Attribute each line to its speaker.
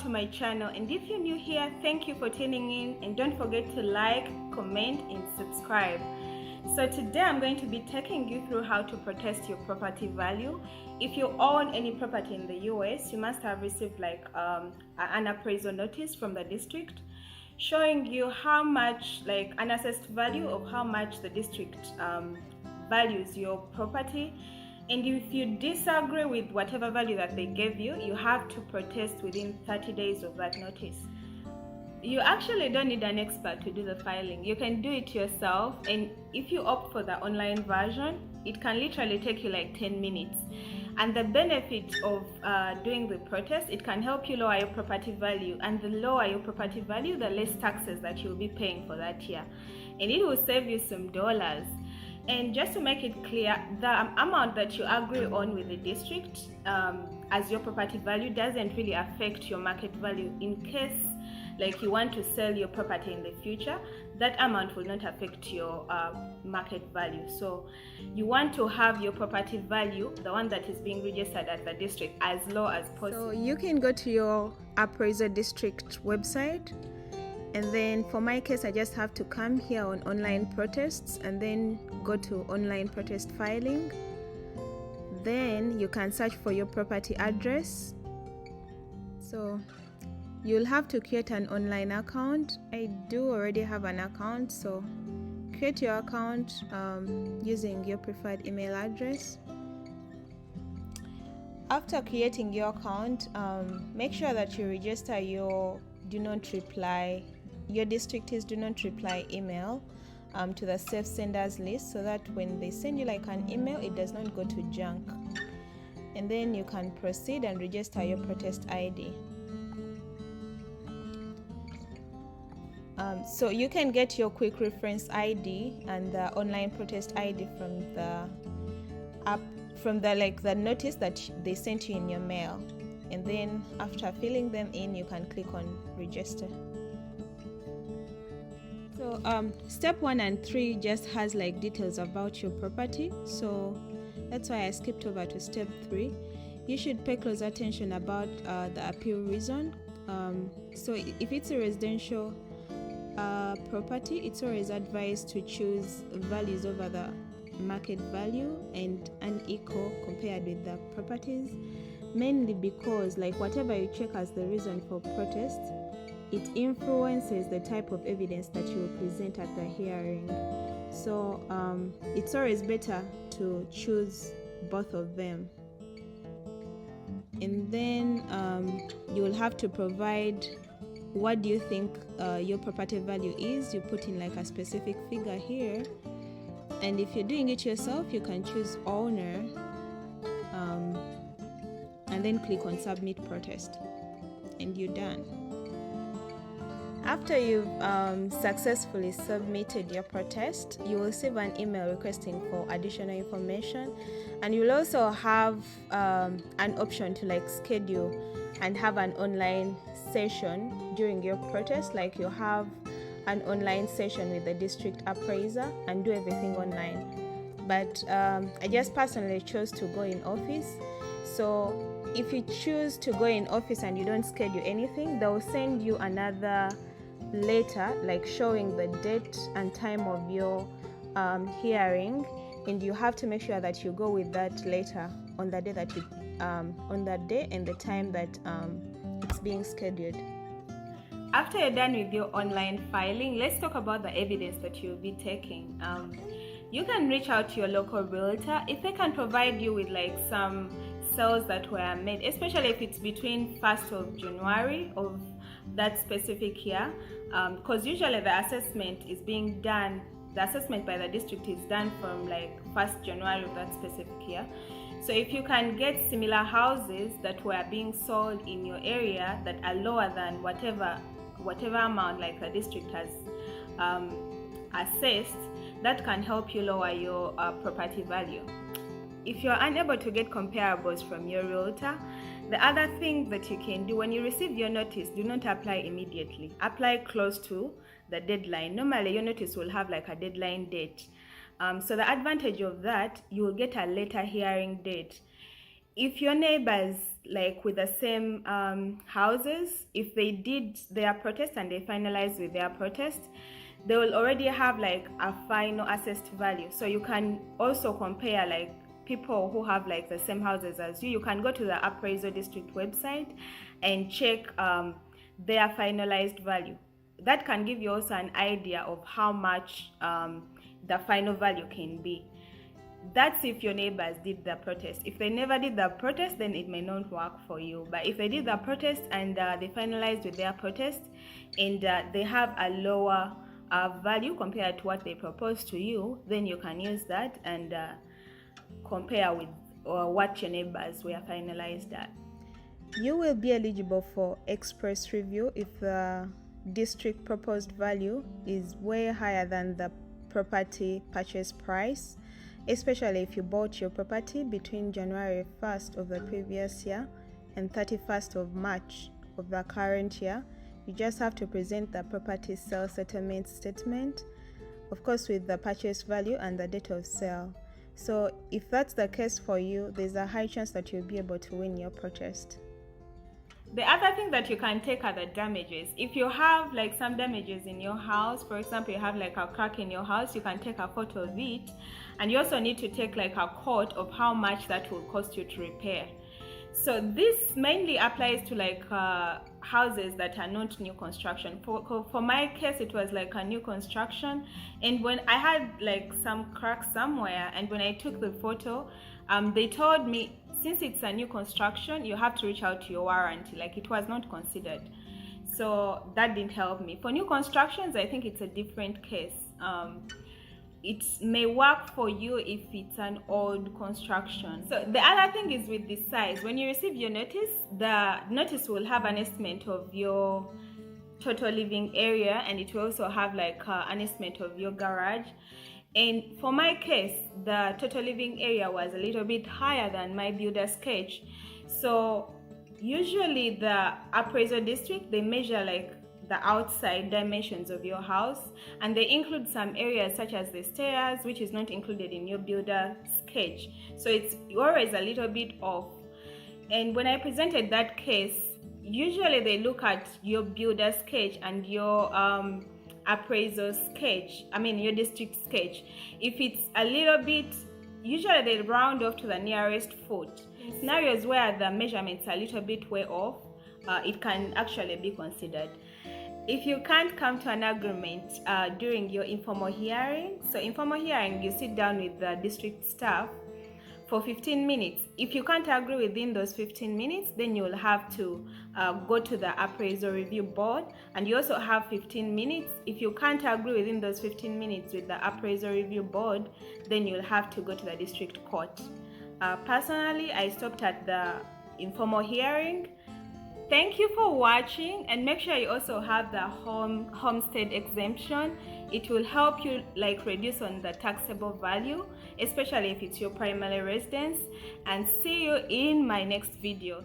Speaker 1: to my channel, and if you're new here, thank you for tuning in, and don't forget to like, comment and subscribe. So today I'm going to be taking you through how to protest your property value. If you own any property in the US, you must have received like an appraisal notice from the district showing you how much, like an assessed value of how much the district values your property. And if you disagree with whatever value that they gave you, you have to protest within 30 days of that notice. You actually don't need an expert to do the filing. You can do it yourself, and if you opt for the online version, it can literally take you like 10 minutes. And the benefit of doing the protest, it can help you lower your property value, and the lower your property value, the less taxes that you'll be paying for that year, and it will save you some dollars. And just to make it clear, the amount that you agree on with the district as your property value doesn't really affect your market value. In case like you want to sell your property in the future, that amount will not affect your market value. So you want to have your property value, the one that is being registered at the district, as low as possible. So you can go to your appraisal district website, and then for my case I just have to come here on online protests and then go to online protest filing. Then you can search for your property address. So you'll have to create an online account. I do already have an account, so create your account using your preferred email address. After creating your account, make sure that you register your do not reply, your district's do not reply email to the safe senders list, so that when they send you like an email, it does not go to junk. And then you can proceed and register your protest ID. So you can get your quick reference ID and the online protest ID from the app, from the the notice that they sent you in your mail. And then after filling them in, you can click on register. So step 1 and 3 just has like details about your property, so that's why I skipped over to step 3. You should pay close attention about the appeal reason. So if it's a residential property, it's always advised to choose values over the market value and unequal compared with the properties, mainly because like whatever you check as the reason for protest, it influences the type of evidence that you will present at the hearing. So it's always better to choose both of them. And then you will have to provide what do you think your property value is. You put in like a specific figure here, and if you're doing it yourself, you can choose owner and then click on submit protest, and you're done. After you've successfully submitted your protest, you will receive an email requesting for additional information, and you'll also have an option to like schedule and have an online session during your protest. Like you have an online session with the district appraiser and do everything online. But I just personally chose to go in office. So if you choose to go in office and you don't schedule anything, they'll send you another letter like showing the date and time of your hearing, and you have to make sure that you go with that letter on the day that you on that day and the time that it's being scheduled. After you're done with your online filing, let's talk about the evidence that you'll be taking. You can reach out to your local realtor if they can provide you with like some sales that were made, especially if it's between 1st of January of that specific year, because usually the assessment is being done, the assessment by the district is done from like 1st January of that specific year. So if you can get similar houses that were being sold in your area that are lower than whatever amount like the district has assessed, that can help you lower your property value. If you're unable to get comparables from your realtor, the other thing that you can do when you receive your notice, do not apply immediately. Apply close to the deadline. Normally your notice will have like a deadline date. So the advantage of that, you will get a later hearing date. if your neighbors, like with the same houses, if they did their protest and they finalized with their protest, they will already have like a final assessed value. So you can also compare like people who have like the same houses as you. You can go to the appraisal district website and check their finalized value. That can give you also an idea of how much the final value can be. That's if your neighbors did the protest. If they never did the protest, then it may not work for you. But if they did the protest and they finalized with their protest and they have a lower value compared to what they proposed to you, then you can use that and compare with what your neighbors were finalized at. You will be eligible for express review if the district proposed value is way higher than the property purchase price, especially if you bought your property between January 1st of the previous year and 31st of March of the current year. You just have to present the property sale settlement statement, of course with the purchase value and the date of sale. So if that's the case for you, there's a high chance that you'll be able to win your protest. The other thing that you can take are the damages. If you have like some damages in your house, for example, you have like a crack in your house, you can take a photo of it, and you also need to take like a quote of how much that will cost you to repair. So this mainly applies to like houses that are not new construction. For my case, it was like a new construction, and when I had like some cracks somewhere, and when I took the photo, they told me, since it's a new construction, you have to reach out to your warranty, like it was not considered. So that didn't help me. For new constructions, I think it's a different case. It may work for you if it's an old construction. So the other thing is with the size. When you receive your notice, the notice will have an estimate of your total living area, and it will also have like an estimate of your garage. And for my case, the total living area was a little bit higher than my builder sketch. So usually the appraisal district, they measure like the outside dimensions of your house, and they include some areas such as the stairs, which is not included in your builder sketch. So it's always a little bit off. And when I presented that case, usually they look at your builder sketch and your appraisal sketch, your district sketch. If it's a little bit, usually they round off to the nearest foot. In scenarios where the measurements are a little bit way off, it can actually be considered. If you can't come to an agreement during your informal hearing, so informal hearing, you sit down with the district staff for 15 minutes. If you can't agree within those 15 minutes, then you'll have to go to the appraisal review board, and you also have 15 minutes. If you can't agree within those 15 minutes with the appraisal review board, then you'll have to go to the district court. Personally, I stopped at the informal hearing. Thank you for watching, and make sure you also have the homestead exemption. It will help you like reduce on the taxable value, especially if it's your primary residence. And see you in my next video.